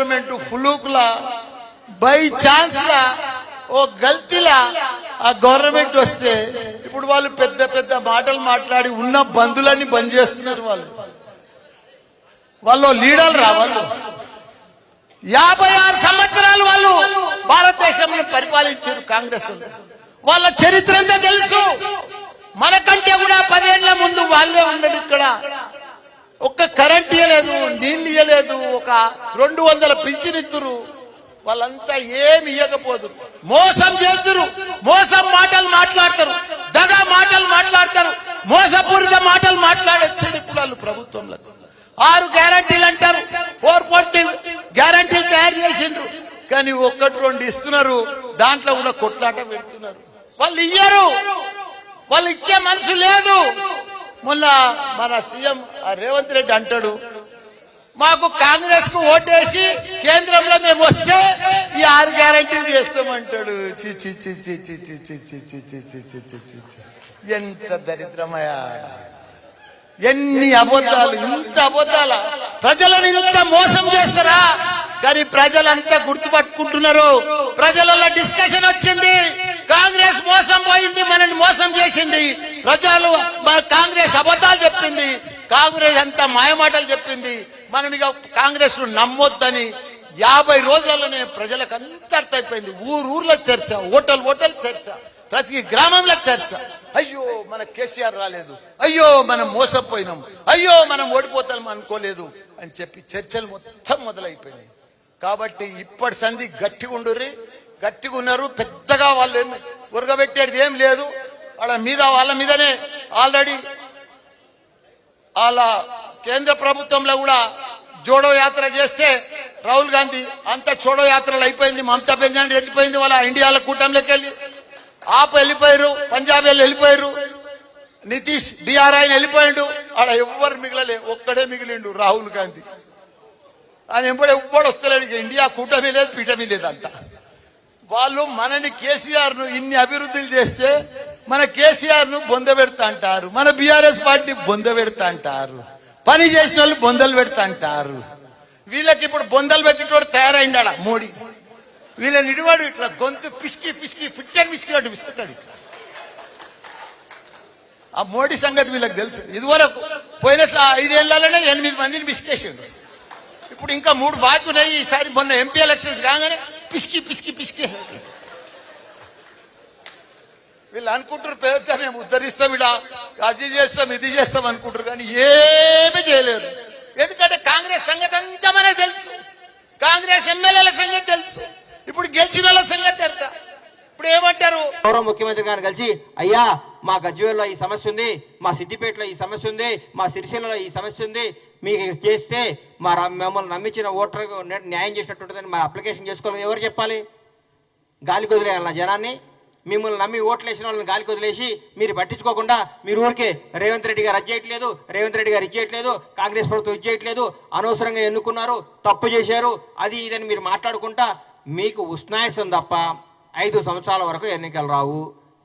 Government ఫ్లూక్లా by chance లా ఓ గల్తీలా ఆ government వస్తే ఇప్పుడు వాళ్ళు పెద్ద పెద్ద మాటలు మాట్లాడి ఉన్న బంధులన్నీ బంద్ చేస్తున్నారు. వాళ్ళు లీడర్లు రా. వాళ్ళు 56 సంవత్సరాలు వాళ్ళు భారతదేశంలో పరిపాలించారు కాంగ్రెస్. వాళ్ళ చరిత్ర అంతా తెలుసు. మనకంటే కూడా 10 ఏళ్ల ముందు వాళ్ళే ఉండరు. ఇక్కడ ఒక్క కరెంట్ ఇయ్యలేదు, నీళ్లు ఇయ్యలేదు, ఒక 200 పింఛనిత్తురు. వాళ్ళంతా ఏమి ఇవ్వకపోదు. మోసం చేస్తురు, మోసం మాటలు మాట్లాడతారు, దగా మాటలు మాట్లాడతారు, మోసపూరిత మాటలు మాట్లాడొచ్చారు. ఇప్పుడు వాళ్ళు ప్రభుత్వంలో 6 గ్యారంటీలు అంటారు, 440 గ్యారంటీలు తయారు చేసిండ్రు. కానీ 1-2 ఇస్తున్నారు, దాంట్లో కూడా కొట్లాట పెడుతున్నారు. వాళ్ళు ఇయ్యరు, వాళ్ళు ఇచ్చే మనసు లేదు. మొన్న మన సీఎం రేవంత్ రెడ్డి అంటాడు, మాకు కాంగ్రెస్ కు ఓటేసి కేంద్రంలో మేము వస్తే ఈ 6 గ్యారంటీలు చేస్తామంటాడు. ఎంత దరిద్రమయా, ఎన్ని అబద్ధాలు, ఇంత అబద్ధాల ప్రజలను ఇంత మోసం చేస్తారా? కానీ ప్రజలంతా గుర్తుపట్టుకుంటున్నారు. ప్రజలలో డిస్కషన్ వచ్చింది, కాంగ్రెస్ మోసం పోయింది, మనల్ని మోసం చేసింది. ప్రజలు కాంగ్రెస్ అబద్ధాలు చెప్పింది, కాంగ్రెస్ అంతా మాయమాటలు చెప్పింది. మనం ఇక కాంగ్రెస్ ను నమ్మొద్దని 50 రోజులలోనే ప్రజలకు అంత అర్థమైపోయింది. ఊర్లో చర్చ, ఓటల్ చర్చ, ప్రతి గ్రామంలో చర్చ. అయ్యో మన కేసీఆర్ రాలేదు, అయ్యో మనం మోసపోయినాం, అయ్యో మనం ఓడిపోతాం అనుకోలేదు అని చెప్పి చర్చలు మొత్తం మొదలైపోయినాయి. కాబట్టి ఇప్పటి సంధి గట్టిగా ఉండుర్రి, గట్టిగా ఉన్నారు. పెద్దగా వాళ్ళు ఏమి ఉరగబెట్టేది ఏం లేదు. వాళ్ళ మీదనే ఆల్రెడీ వాళ్ళ కేంద్ర ప్రభుత్వంలో కూడా జోడో యాత్ర చేస్తే రాహుల్ గాంధీ అంత చోడో యాత్రలు అయిపోయింది. మమతా బెనర్జీ వెళ్ళిపోయింది, వాళ్ళ ఇండియాలో కూటమిలోకి వెళ్ళి ఆప్ వెళ్ళిపోయారు, పంజాబ్ వెళ్ళిపోయారు, నితీష్ బీఆర్ ఆయన వెళ్ళిపోయాడు. ఆడ ఎవ్వరు మిగిలలే, ఒక్కడే మిగిలిండు రాహుల్ గాంధీ. ఆయన ఎవ్వడు వస్తలేడు. ఇండియా కూటమి లేదు, పీఠమి లేదు. అంతా వాళ్ళు మనని కేసీఆర్ ను ఇన్ని అభివృద్ధులు చేస్తే మన కేసీఆర్ ను బొంద పెడతా అంటారు, మన బీఆర్ఎస్ పార్టీ బొంద పెడతా అంటారు, పని చేసిన వాళ్ళు బొందలు పెడతా అంటారు. వీళ్ళకి ఇప్పుడు బొందలు పెట్టేటోడు తయారైండా మోడీ. వీళ్ళని ఇడివాడు ఇట్లా గొంతు పిసికి పిసికి పిట్టని పిసికినట్టు పిసుకుతాడు. ఇట్లా ఆ మోడీ సంగతి వీళ్ళకి తెలుసు. ఇదివరకు పోయిన 5 ఏళ్లలోనే 8 మందిని పిసికేసిండు. ఇప్పుడు ఇంకా 3 బాకీ ఉన్నాయి. ఈసారి మొన్న ఎంపీ ఎలక్షన్స్ కాగానే పిసికి పిసికి పిసికేసారు. వీళ్ళు అనుకుంటారు పేద మేము ఉద్ధరిస్తాం, ఇలా అది చేస్తాం ఇది చేస్తాం అనుకుంటారు, కానీ ఏమీ చేయలేరు. ఎందుకంటే కాంగ్రెస్ సంగతి అంతా మనకు తెలుసు, కాంగ్రెస్ ఎమ్మెల్యేల సంగతి తెలుసు, ఇప్పుడు గెలిచిన వాళ్ళ సంగతి తెలుసా. ఇప్పుడు ఏమంటారు, గౌరవ ముఖ్యమంత్రి గారిని కలిసి అయ్యా మా గజ్వేల్లో ఈ సమస్య ఉంది, మా సిద్దిపేటలో ఈ సమస్య ఉంది, మా సిరిసిల్లలో ఈ సమస్య ఉంది, మీకు చేస్తే మమ్మల్ని నమ్మించిన ఓటర్కు న్యాయం చేసినట్టుంటుందని మా అప్లికేషన్ చేసుకోవాలి. ఎవరు చెప్పాలి? గాలికి వదిలేయాలన్న జనాన్ని. మిమ్మల్ని నమ్మి ఓట్లు వేసిన వాళ్ళని గాలికి వదిలేసి మీరు పట్టించుకోకుండా మీరు ఊరికే రేవంత్ రెడ్డి గారు అది చేయట్లేదు, రేవంత్ రెడ్డి గారు ఇది చేయట్లేదు, కాంగ్రెస్ ప్రభుత్వం ఇది చేయట్లేదు, అనవసరంగా ఎన్నుకున్నారు, తప్పు చేశారు, అది ఇదని మీరు మాట్లాడుకుంటా మీకు ఉష్ణాయసం తప్ప 5 సంవత్సరాల వరకు ఎన్నికలు రావు,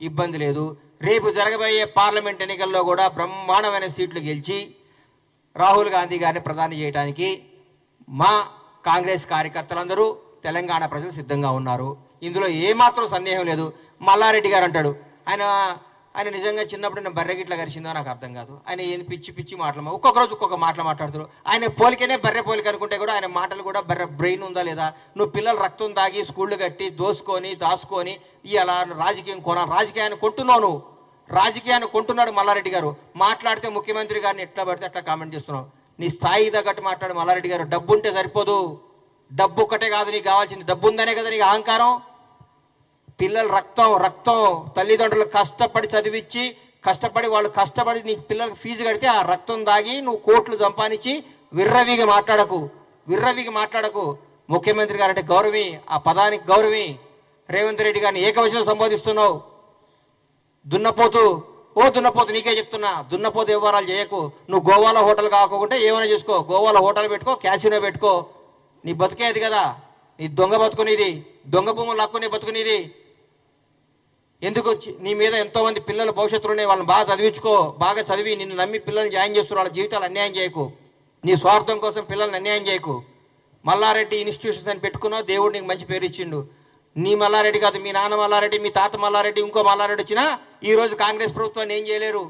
ఇబ్బంది లేదు. రేపు జరగబోయే పార్లమెంట్ ఎన్నికల్లో కూడా బ్రహ్మాండమైన సీట్లు గెలిచి రాహుల్ గాంధీ గారిని ప్రధాని చేయడానికి మా కాంగ్రెస్ కార్యకర్తలందరూ తెలంగాణ ప్రజలు సిద్ధంగా ఉన్నారు. ఇందులో ఏమాత్రం సందేహం లేదు. మల్లారెడ్డి గారు అంటాడు, ఆయన నిజంగా చిన్నప్పుడు నేను బర్రెగిట్లా గరిచిందో నాకు అర్థం కాదు. ఆయన ఏం పిచ్చి పిచ్చి మాటలు ఒక్కొక్క రోజు ఒక్కొక్క మాటలు మాట్లాడుతారు. ఆయన పోలికనే బర్రె పోలిక అనుకుంటే కూడా ఆయన మాటలు కూడా బర్రె బ్రెయిన్ ఉందా లేదా? నువ్వు పిల్లలు రక్తం తాగి స్కూళ్ళు కట్టి దోసుకొని దాచుకొని ఇలా రాజకీయాన్ని కొంటున్నావు, నువ్వు రాజకీయాన్ని కొంటున్నాడు మల్లారెడ్డి గారు. మాట్లాడితే ముఖ్యమంత్రి గారిని ఎట్లా పడితే అట్లా కామెంట్ చేస్తున్నావు. నీ స్థాయి తగ్గట్టు మాట్లాడు మల్లారెడ్డి గారు. డబ్బు ఉంటే సరిపోదు, డబ్బు ఒక్కటే కాదు నీకు కావాల్సింది, డబ్బు ఉందనే కదా నీకు అహంకారం. పిల్లలు రక్తం తల్లిదండ్రులు కష్టపడి చదివించి వాళ్ళు కష్టపడి నీ పిల్లలకు ఫీజు కడితే ఆ రక్తం దాగి నువ్వు కోట్లు సంపాదించి విర్రవిగా మాట్లాడకు. ముఖ్యమంత్రి గారంటే గౌరవి, ఆ పదానికి గౌరవి. రేవంత్ రెడ్డి గారిని ఏకవచనం సంబోధిస్తున్నావు. దున్నపోతు నీకే చెప్తున్నా, దున్నపోతు వ్యవహారాలు చేయకు. నువ్వు గోవాలో హోటల్ కాకుండా ఏమైనా చేసుకో, గోవాలో హోటల్ పెట్టుకో, క్యాసినో పెట్టుకో. నీ బతికేది కదా, నీ దొంగ బతుకునేది, దొంగ భూములు లాక్కునే బతుకునేది. ఎందుకు నీ మీద ఎంతో మంది పిల్లల భవిష్యత్తులోనే వాళ్ళని బాగా చదివించుకో. బాగా చదివి నిన్ను నమ్మి పిల్లల్ని జాయిన్ చేస్తున్న వాళ్ళ జీవితాలు అన్యాయం చేయకు. నీ స్వార్థం కోసం పిల్లల్ని అన్యాయం చేయకు. మల్లారెడ్డి ఇన్స్టిట్యూషన్స్ అని పెట్టుకున్నావు, దేవుడు నీకు మంచి పేరు ఇచ్చిండు. నీ మల్లారెడ్డి కాదు, మీ నాన్న మల్లారెడ్డి, మీ తాత మల్లారెడ్డి, ఇంకో మల్లారెడ్డి వచ్చినా ఈ రోజు కాంగ్రెస్ ప్రభుత్వాన్ని ఏం చేయలేరు.